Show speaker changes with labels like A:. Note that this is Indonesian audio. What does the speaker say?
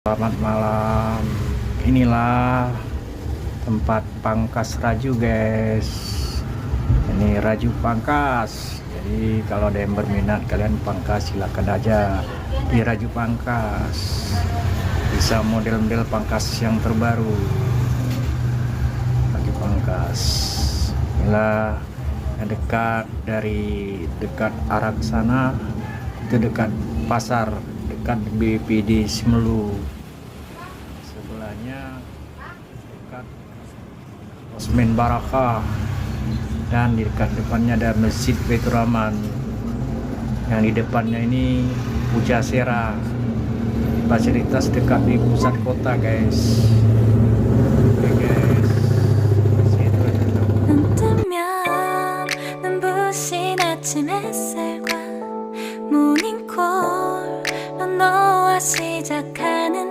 A: Selamat malam. Inilah tempat pangkas Raju, guys. Ini Raju pangkas. Jadi kalau ada yang berminat kalian pangkas silakan aja di Raju Pangkas. Bisa model-model pangkas yang terbaru. Raju Pangkas. Inilah yang dekat arah sana. Itu dekat pasar, dekat BPD Simelu. Sebelahnya dekat Osmen Barakah, dan di dekat depannya ada Masjid Baitur Rahman. Yang di depannya ini Pujasera, fasilitas dekat di pusat kota, guys.